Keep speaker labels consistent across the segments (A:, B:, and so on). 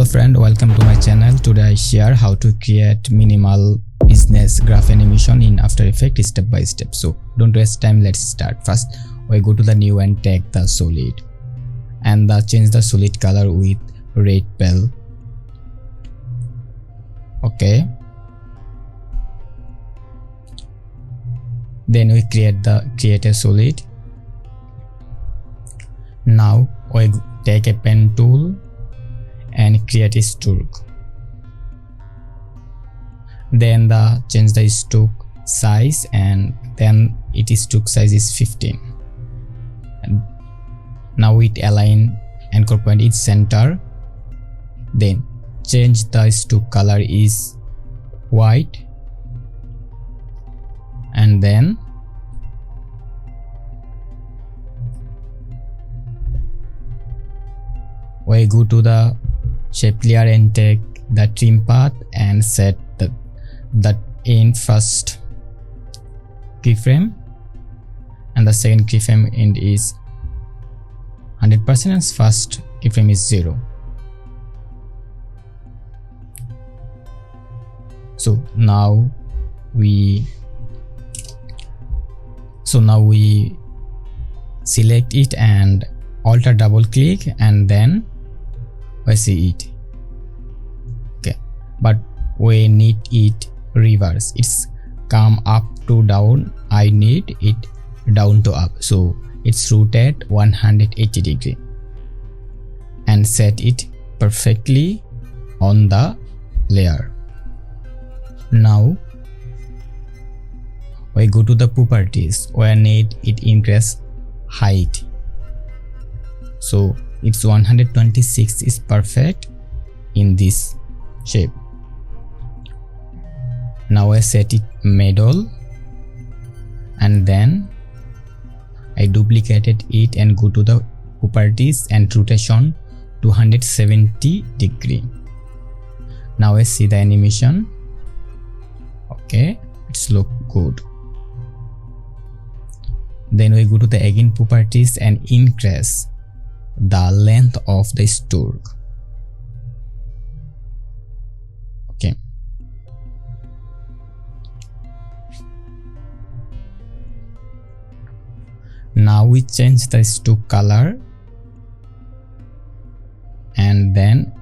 A: Hello friend, welcome to my channel. Today I share how to create minimal business graph animation in After Effects step by step. So don't waste time, let's start. First we go to the new and take the solid and change the solid color with red pale. Okay, then we create a solid. Now we take a pen tool and create a stroke. Then change the stroke size, and then stroke size is 15. And now it align anchor point is center. Then change the stroke color is white, and then we go to the shape layer and take the trim path and set the end first keyframe, and the second keyframe end is 100% and first keyframe is 0. So now we select it and alter double click, and then we see it. Okay, but we need it reverse. It's come up to down, I need it down to up, so it's rotate 180 degree and set it perfectly on the layer. Now we go to the properties where need it increase height, so it's 126 is perfect in this shape. Now I set it middle, and then I duplicated it and go to the properties and rotation 270 degree. Now I see the animation. Okay, it's look good. Then we go to the again properties and increase the length of the stroke. Okay, now we change the stroke color, and then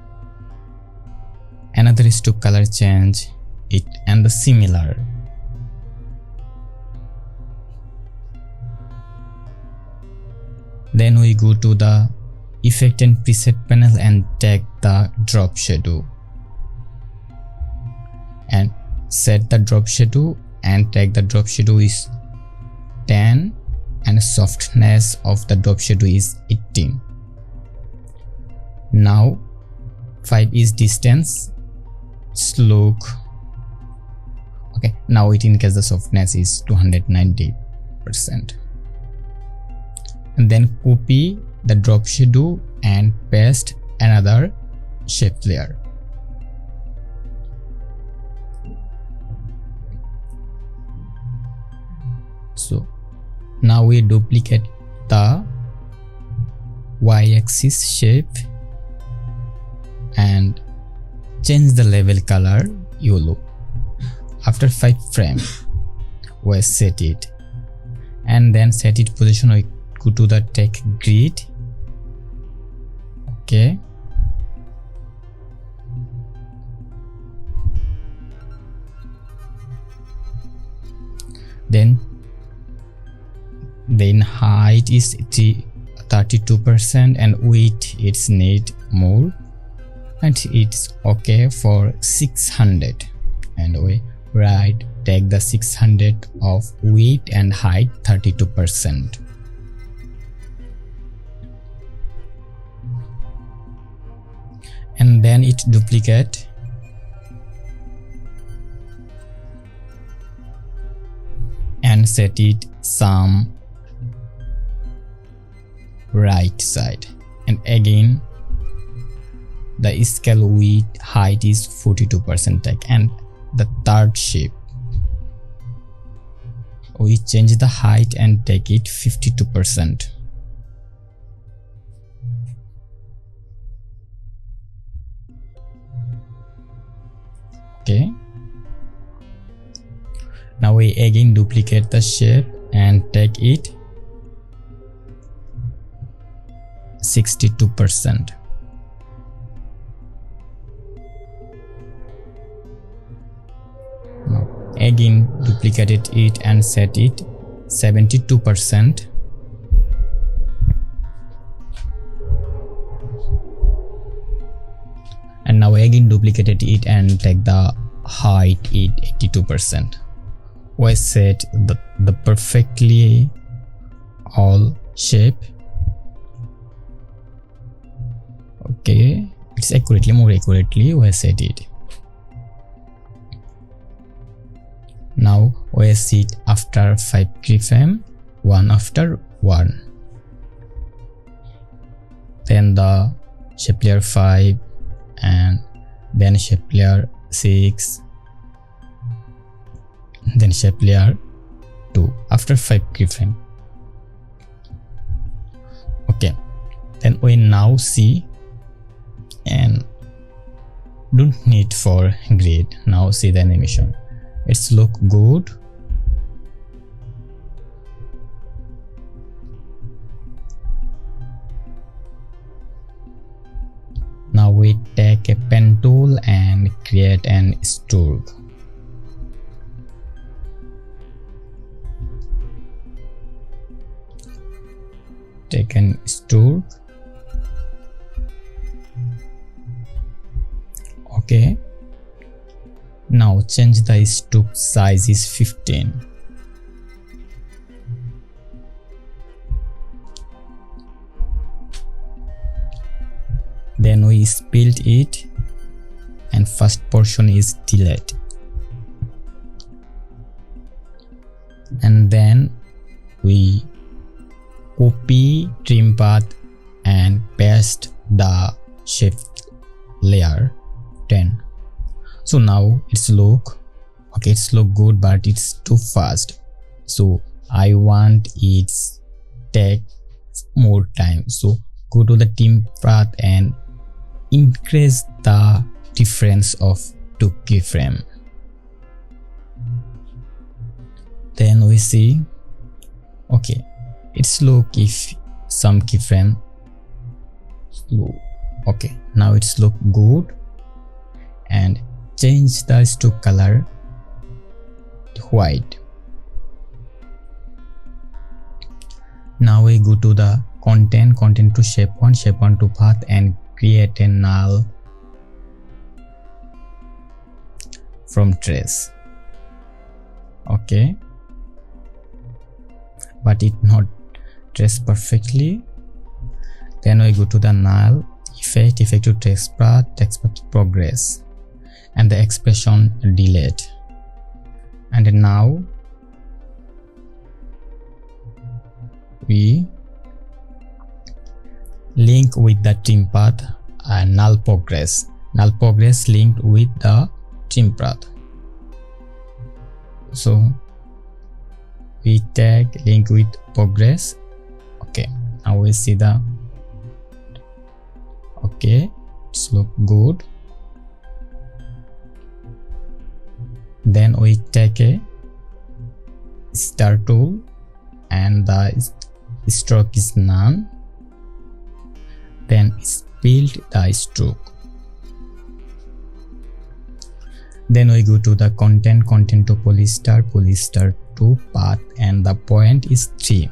A: another stroke color change it, and the similar. Then we go to the effect and preset panel and take the drop shadow and set the drop shadow, and take the drop shadow is 10 and softness of the drop shadow is 18. Now 5 is distance, slope. Okay, now it increase the softness is 290%, and then copy the drop shadow and paste another shape layer. So now we duplicate the y-axis shape and change the level color yellow. After 5 frames we set it, and then set it position. We go to the take grid. Okay, then height is 32% and width it's need more, and it's okay for 600, and we take the 600 of width and height 32%. And then it duplicate and set it some right side, and again the scale width height is 42% take, and the third shape we change the height and take it 52%. Okay, now we again duplicate the shape and take it 62%. Now again duplicated it and set it 72%. And now again duplicated it and take the height it 82%. We set the perfectly all shape. Okay, it's more accurately we set it. Now we see it after 5 keyframe, one after one. Then the shape layer 5 and then shape layer 6, then shape layer 2 after 5 keyframe. Okay, then we now see and don't need for grid. Now see the animation, it's look good. Now we take a pen tool and create an stroke. Take an stroke. Okay, now change the stroke size is 15. Then we split it and first portion is delete, and then we copy trim path and paste the shape layer 10. So now it's look okay, it's look good, but it's too fast, so I want it take more time. So go to the trim path and increase the difference of 2 keyframe. Then we see okay, it's look if some keyframe slow. Okay, now it's look good, and change the stroke color to white. Now we go to the content to shape 1 to path and create a null from trace. Okay, but it not trace perfectly. Then we go to the null effect to text path, text path progress, and the expression delete. And now we link with the trim path and null progress linked with the trim path. So we tag link with progress. Okay, now we see the okay, it's look good. Then we take a star tool and the stroke is none. Then split the stroke. Then we go to the content to polystar to path, and the point is 3.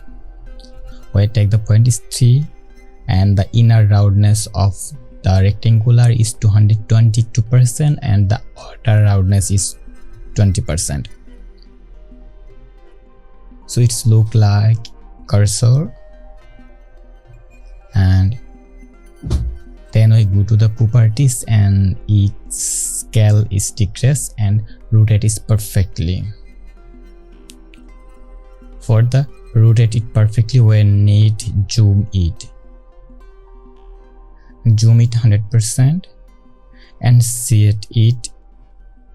A: We take the point is 3, and the inner roundness of the rectangular is 222% and the outer roundness is 20%. So it's look like cursor, and then we go to the properties and its scale is decreased and rotate is perfectly. For the rotate it perfectly, we need zoom it 100% and set it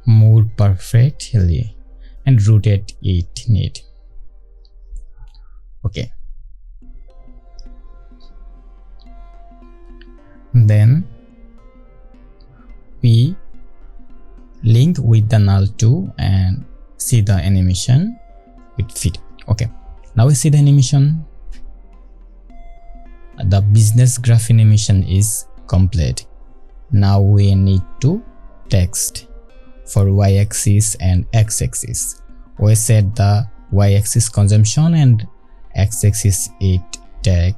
A: more perfectly and rotate it need. Okay, then we link with the null too and see the animation with fit. Okay, now we see the animation. The business graph animation is complete. Now we need to text for y-axis and x-axis. We set the y-axis consumption and x-axis it take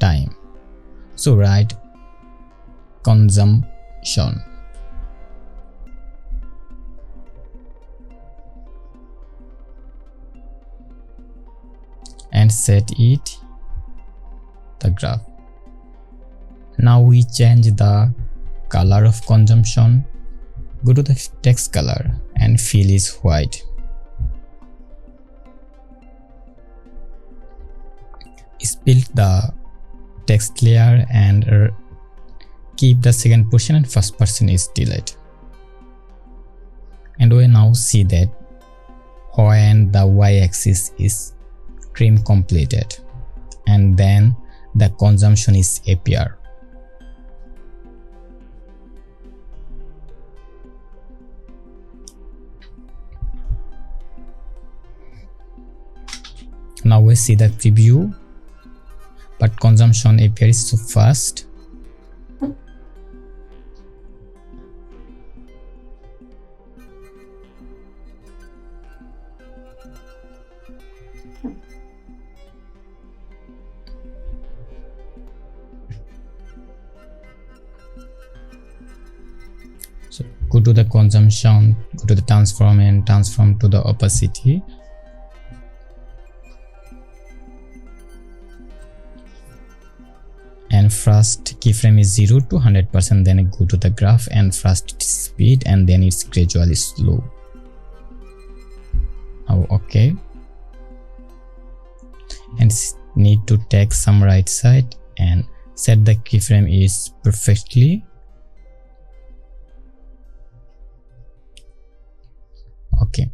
A: time. So write consumption and set it the graph. Now we change the color of consumption. Go to the text color and fill is white. Split the text layer and keep the second portion and first portion is delete. And we now see that when the y-axis is trim completed and then the consumption is appear. Now we see the preview, but consumption appears so fast. So go to the consumption, go to the transform and transform to the opacity. And first keyframe is 0 to 100%, then go to the graph and first speed and then it's gradually slow. Now okay, and need to take some right side and set the keyframe is perfectly. Okay,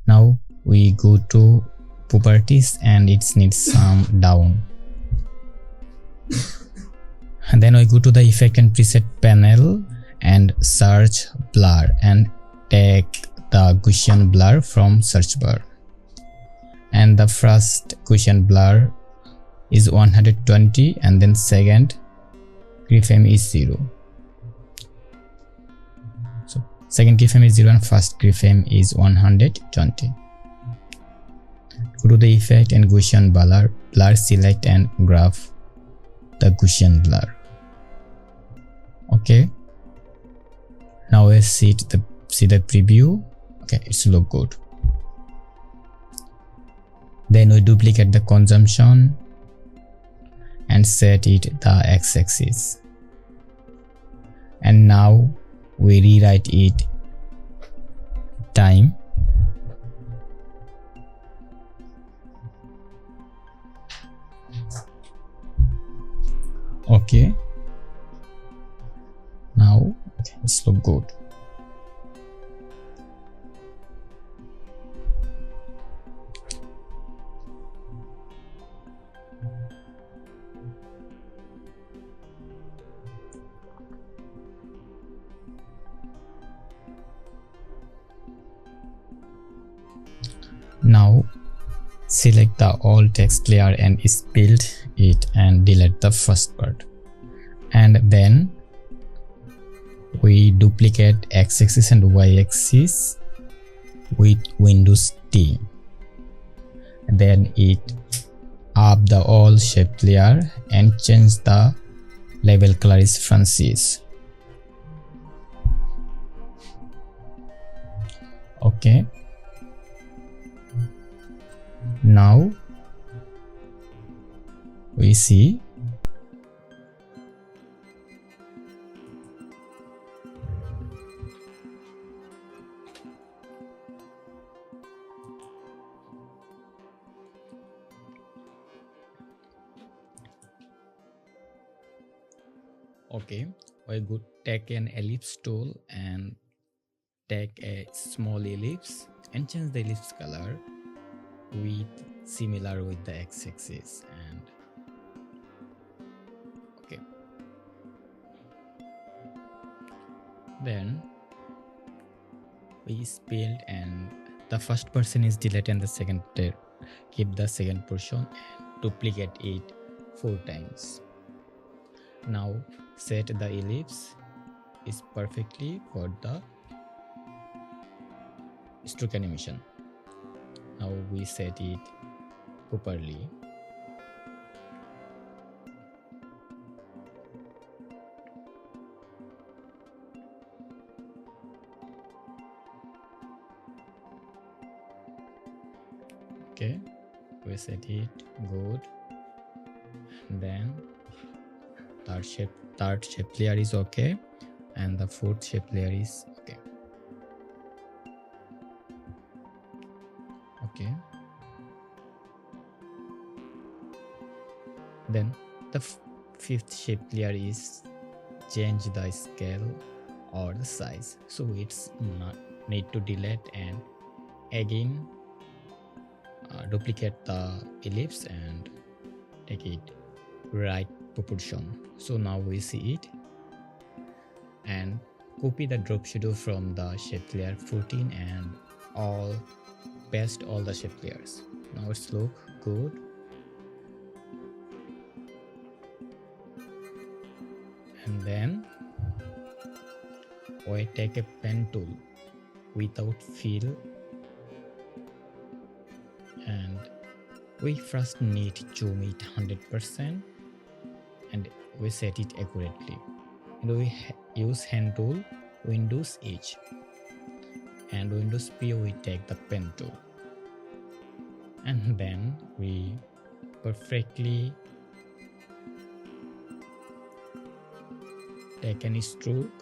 A: now we go to properties and it needs some down. And then we go to the effect and preset panel and search blur and take the Gaussian blur from search bar. And the first Gaussian blur is 120 and then second keyframe is 0. So second keyframe is 0 and first keyframe is 120. Go to the effect and Gaussian blur, select and graph the Gaussian blur. Okay, now we see the preview. Okay, it's look good. Then we duplicate the consumption and set it the x-axis, and now we rewrite it time. Okay, now okay, it's look good. Now select the all text layer and split it and delete the first part, and then we duplicate x-axis and y-axis with Windows T, then it up the all shape layer and change the label color is Francis. Okay, now we see okay, we go take an ellipse tool and take a small ellipse and change the ellipse color with similar with the x-axis, and okay, Then we spilled and the first person is delete and the second keep the second portion and duplicate it 4 times. Now set the ellipse is perfectly for the stroke animation. Now we set it properly. Okay, we set it good. And then third shape layer is okay, and the fourth shape layer is okay. Okay. Then the fifth shape layer is change the scale or the size, so it's not need to delete and again duplicate the ellipse and take it right proportion. So now we see it and copy the drop shadow from the shape layer 14 and paste all the shape layers. Now it's look good. And then we take a pen tool without fill and we first need to zoom it 100% and we set it accurately. And we use hand tool, Windows H, and Windows P we take the pen tool. And then we perfectly take any stroke.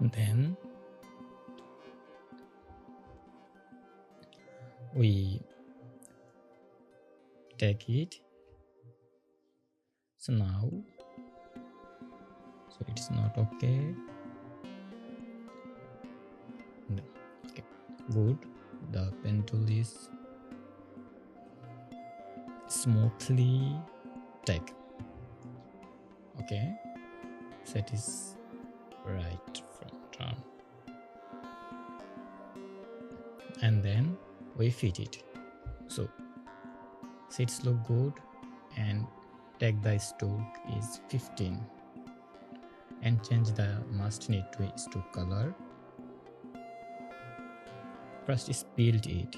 A: Then we take it. So now, so it's not okay. Okay, good. The pen tool is smoothly take. Okay, set is right from down. And then we fit it. So seats look good and take the stroke is 15 and change the must need to stroke color. First spilled it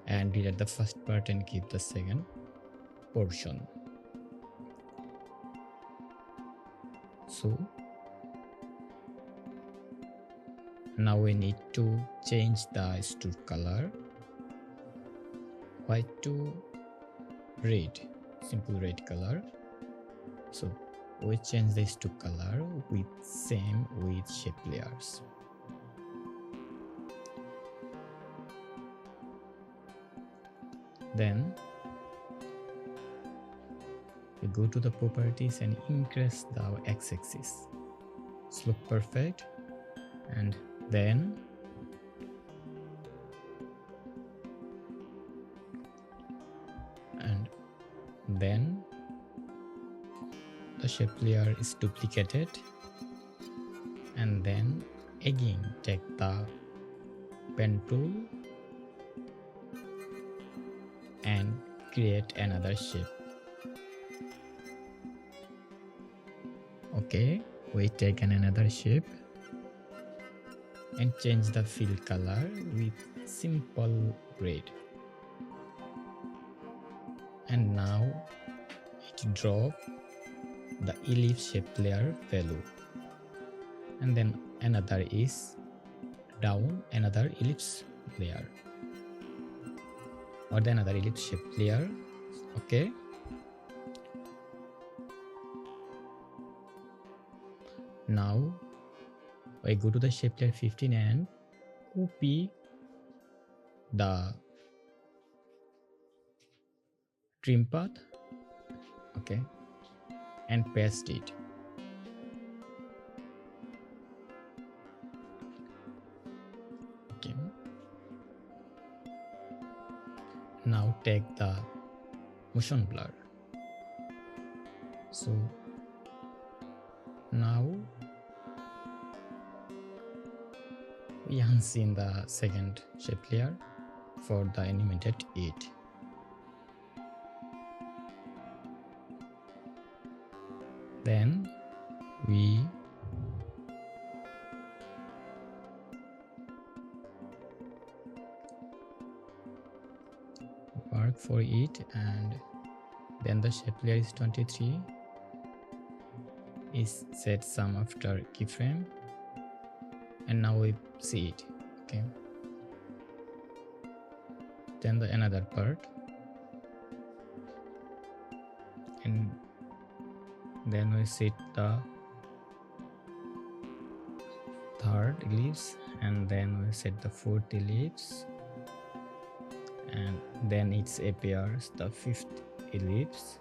A: and delete the first part and keep the second portion. So now we need to change the stroke color, white to red, simple red color. So we change the stroke color with same with shape layers. Then we go to the properties and increase the x-axis. It's look perfect. And then the shape layer is duplicated and then again take the pen tool and create another shape. Okay, we take another shape and change the fill color with simple red. And now it drop the ellipse shape layer value. And then another is down another ellipse layer or then another ellipse shape layer. Okay. Now I go to the shape layer 15 and copy the trim path, okay, and paste it. Okay. Now take the motion blur. So Now we unseen the second shape layer for the animated it. Then we work for it, and then the shape layer is 23 is set sum after keyframe, and now we see it. Okay, then the another part, and then we set the third ellipse, and then we set the fourth ellipse, and then it appears the fifth ellipse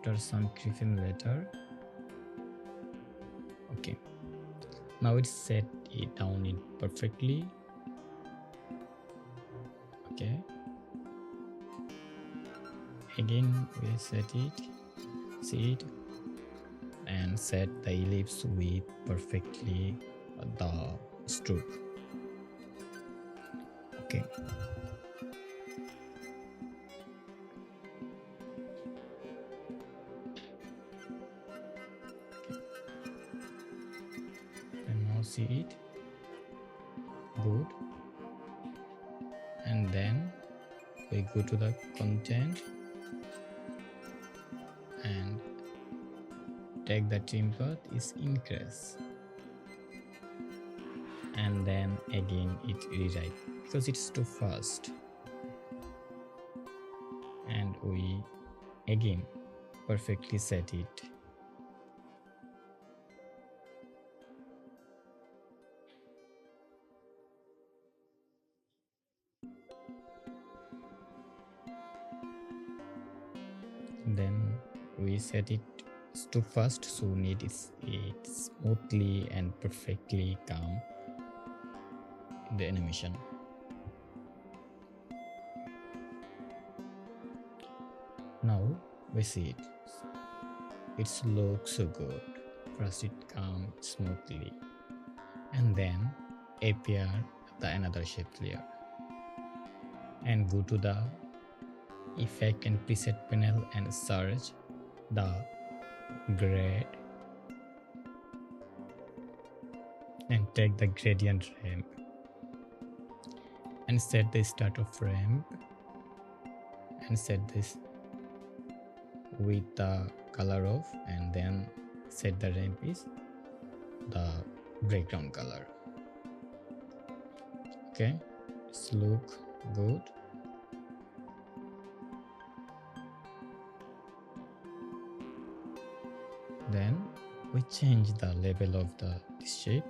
A: after some keyframe later. Okay, now it set it down it perfectly. Okay, again we set it, see it, and set the ellipse with perfectly the stroke. Okay, and now see it, good, and then we go to the content and take the trim path is increase, and then again it rewrite because it's too fast, and we again perfectly set it. Then we set it too fast, so need it smoothly and perfectly come in the animation. Now we see it. It looks so good. First it comes smoothly, and then appear the another shape layer, and go to the effect and preset panel and search the grade and take the gradient ramp and set the start of ramp and set this with the color off, and then set the ramp is the background color. Okay, it's look good. Then we change the level of this shape.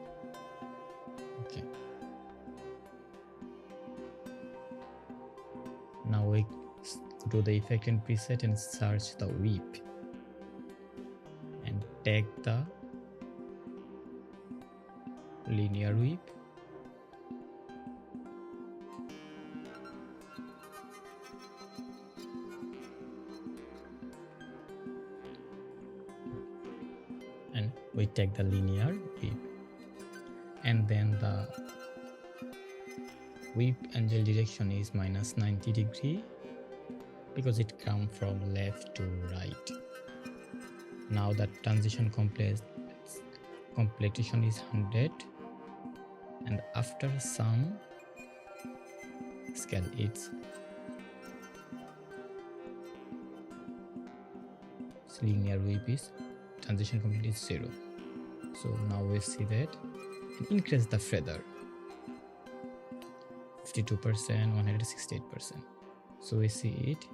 A: Okay, now we go to the effect and preset and search the whip and take the linear whip and we take the linear whip, and then the whip angle direction is minus 90 degree because it comes from left to right. Now the transition completion is 100, and after some scale its linear whip is transition complete is 0. So now we see that, and increase the feather 52%, 168%. So we see it.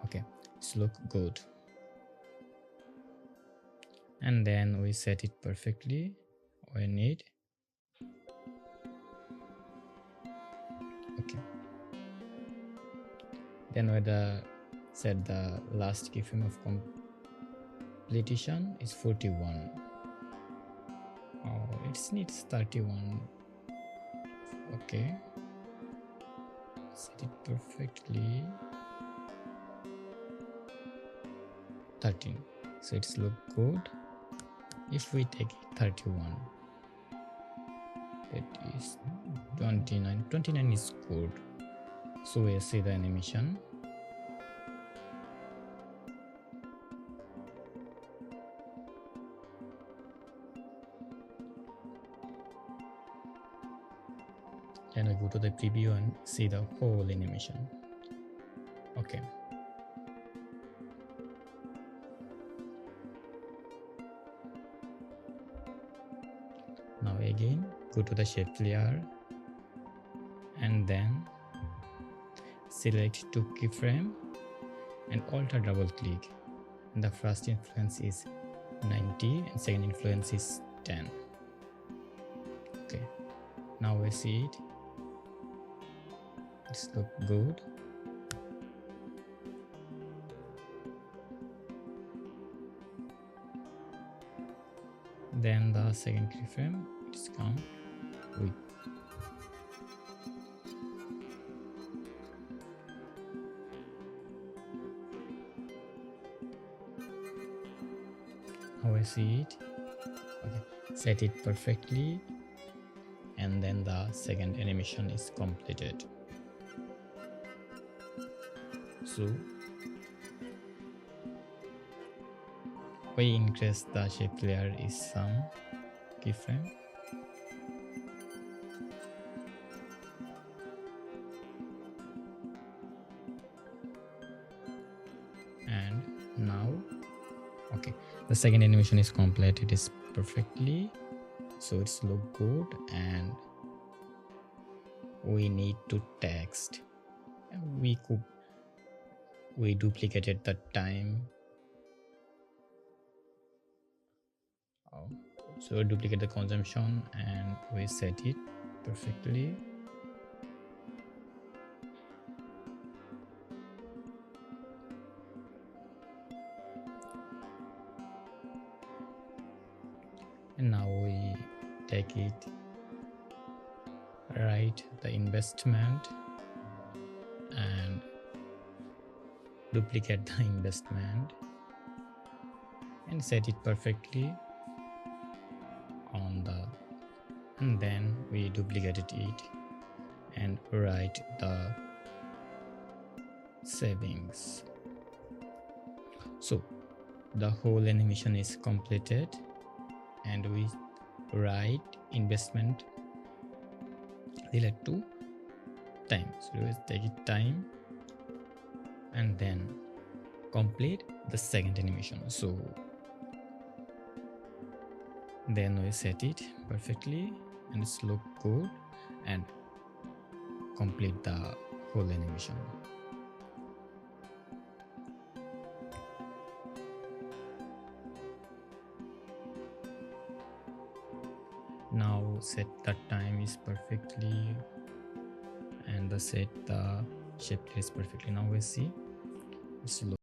A: Okay, it's look good, and then we set it perfectly. We need okay. Then we set the last keyframe of completion is 41. Oh, it needs 31. Okay, set it perfectly. 13. so it's look good. If we take 31, it is 29 is good. So we see the animation. Then I go to the preview and see the whole animation. Okay. Now again go to the shape layer and then select to keyframe and alter double click. And the first influence is 90 and second influence is 10. Okay, now we see it. It's look good. Then the second keyframe is count with how I see it. Okay, set it perfectly, and then the second animation is completed. So we increase the shape layer is some keyframe. And now okay, the second animation is complete. It is perfectly, so it's look good. And we need to text. We duplicated the time. So we duplicate the consumption and we set it perfectly. And now we take it, write the investment and duplicate the investment and set it perfectly on the, and then we duplicated it and write the savings. So the whole animation is completed and we write investment related to time. So we take it time and then complete the second animation. So then we set it perfectly and it's look good and complete the whole animation. Now set the time is perfectly and the set the shape is perfectly. Now we see it's look